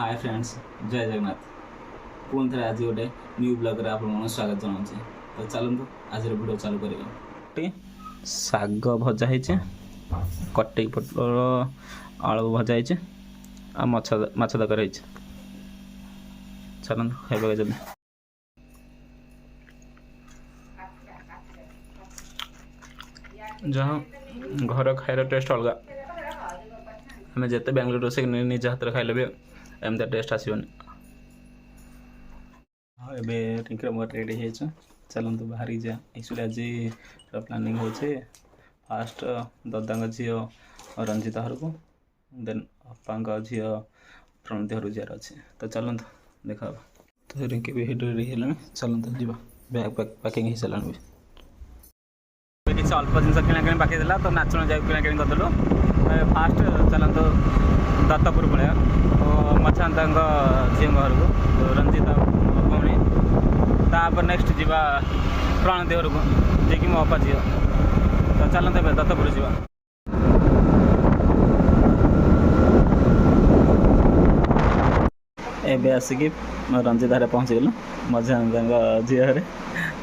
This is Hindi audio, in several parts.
हाय फ्रेंड्स, जय जगन्नाथ। पुणी थे आज गोटे न्यू ब्लॉग आप स्वागत जनाऊँ। तो चलते आज वीडियो चालू कर। साग भजा है, कटे पटर आलू भजा है, माछ तरकारी है। चलते खाइबा जल्दी। जहाँ घर खाइर टेस्ट अलग। आम जिते बेंगलोर रोसे निज हाथ खाइले भी एमती टेस्ट आसबनी। हाँ ए रिंकर मोर रेडी है। चलते बाहरी जा। एक्चुअली आज प्लानिंग हो फास्ट ददा झी रंजिता घर को, देन अपा झी प्रणति घर जार अच्छे। तो चलते देखा। तो रिंकी भी रेडी है। चलते जी बैग पैकिंग हो सारा भी। किसी अल्प जिन किणाकिणी बाकी तो नाचुण जा किणाकिणी करदेलु। फास्ट चलते दत्तपुर पड़े मछांता झील घर को रंजिता भौणी। तापर नेक्स्ट जावा प्रणति घर को जी मो अपा झील। तो चलते दत्तपुर जावा। एबे आसिक रंजिता पहुँची गलु मझांता झील।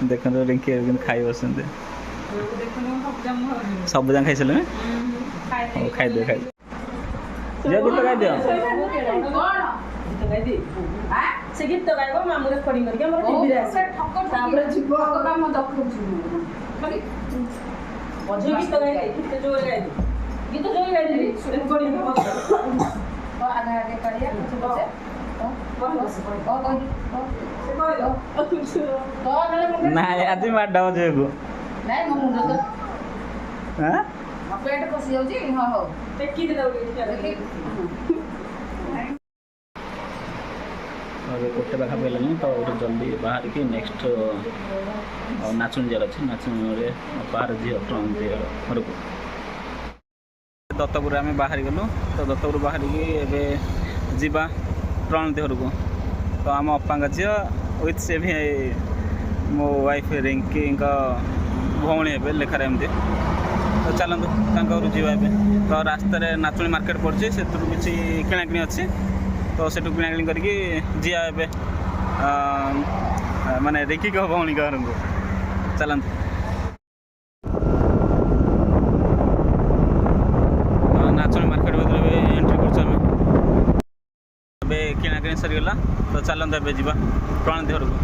देख रिंकी खाई बस सब जन खाई सारे। खाई दियो खाई दियो गीत गाई दियो। से गीत गाइबो मामू रेकर्डिंग करके हमर टीवी रे आसे तापर जीव काम दखु छु खाली बजे गीत गाइ गीत जोर गाइ दे रेकर्डिंग तो आगे आगे करिया कुछ बचे नहीं आज माडा बजे को नहीं मो मुंड तो हां पेट पसी जाउची। हां हो टेकी दे दउडी अरे गोटे पाखा पड़े तो जल्दी बाहर की नेक्स्ट नाचुन जार अच्छे। नाचुन बाहर झी प्रणति घर को दत्तपुर आम बाहरी गलु। तो दत्तपुर बाहर की जीवा प्रणति घर को। तो आम अपा झी विथ से भी मो वाइफ रिंकी भौणी हे लेखार एमती। तो चलतु घर जावा। तो रास्तार नाचुणी मार्केट पड़े से किसी किणाकिणी अच्छी। तो से किणाकिणी करके जिया माने रिंकी को भौणी घर को। चलते नाचुणी मार्केट भर एंट्री कर किणाकिणी सरीगला। तो चलते ए जा प्रणति घर को।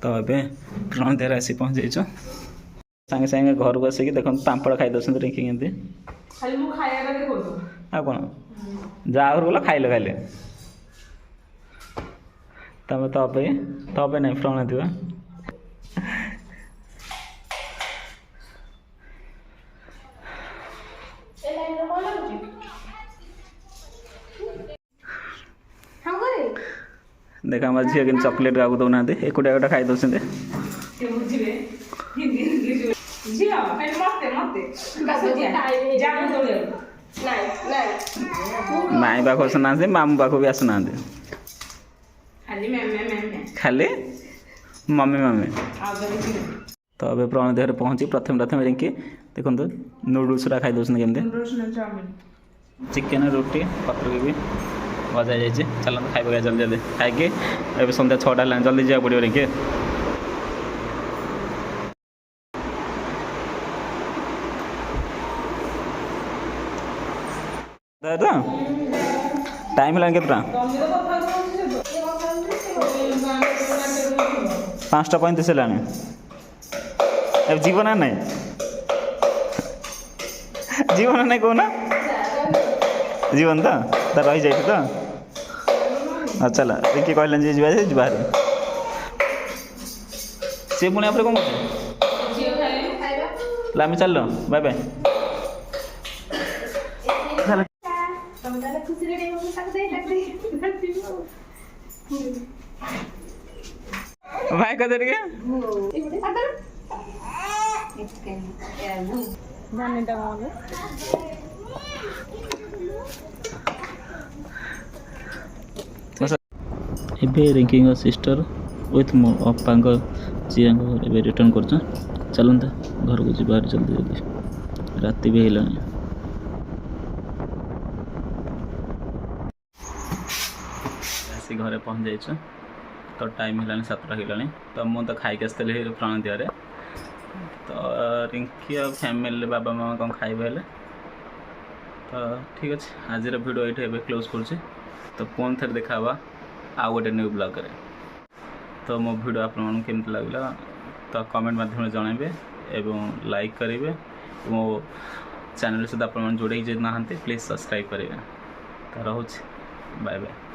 तो ये प्रणति आसी पहुँच जाइए। सागे सागे घर को आसिक देख पापड़ खाई दौरान रिंकी केमती आ कौन जहाँ घर गल खाइल खाइले तमें तबे नहीं प्रणति बा देखा हमारे झील कि चॉकलेट का दौना एकुटिया गोटे खाई दौरान माई पाख आसुना मामू पाख भी आसुना खाली मम्मी मम्मी। तो अभी प्रणति घर पहुँची प्रथम रिंकी देखो नूडल्स खाई दौरान केमती चिकेन रोटी पत्र भी भजा जाइए। चलते खाइबा जल्दी जल्दी खाइके अभी सन्ध्या 6टा है जल्दी जावा पड़ो रिंकी। टाइम है के 5:35 है। जीवन है नहीं जीवन नहीं कहना जीवन तो रही जाए। तो चल रिंकी कहले जी जी बाहर सी पुणी आप कौन कर आम चल बाय बाय। भाई कदर के ଜାନିଟା କଣ ଏବେ ରିଙ୍କିଙ୍କ ସିଷ୍ଟର ୱିଥ୍ ମୋ ଅପାଙ୍କ ଝିଅଙ୍କ ଏବେ ରିଟର୍ନ କରୁଛ। ଚାଲନ୍ତା ଘରକୁ ଯିବା ଜଲ୍ଦି ଜଲ୍ଦି, ରାତି ବି ହେଇଲାଣି। ଆସି ଘରେ ପହଞ୍ଚି ଯାଇଛୁ ତ ଟାଇମ୍ ହେଲାଣି 7ଟା ହେଇଗଲାଣି। ତ ମୁଁ ତ ଖାଇକି ଆସିଥିଲି ପ୍ରଣଦିଆରେ। ତ ରିଙ୍କି ଆଉ ଫ୍ୟାମିଲି ବାବା ମାମା କ'ଣ ଖାଇବେ ହେଲେ। ତ ଠିକ୍ ଅଛି, ଆଜିର ଭିଡ଼ିଓ ଏଇଠି ଏବେ କ୍ଲୋଜ୍ କରୁଛି। ତ ପୁଣି ଥରେ ଦେଖା ହେବା ଆଉ ଗୋଟେ ନ୍ୟୁ ବ୍ଲଗ୍ରେ। ତ ମୋ ଭିଡ଼ିଓ ଆପଣମାନଙ୍କୁ କେମିତି ଲାଗିଲା ତ କମେଣ୍ଟ ମାଧ୍ୟମରେ ଜଣାଇବେ ଏବଂ ଲାଇକ୍ କରିବେ। ମୋ ଚ୍ୟାନେଲ୍ ସହିତ ଆପଣମାନେ ଯୋଡ଼େଇ ଯଦି ନାହାନ୍ତି ପ୍ଲିଜ୍ ସବସ୍କ୍ରାଇବ୍ କରିବେ। ତ ରହୁଛି, ବାଏ ବାଏ।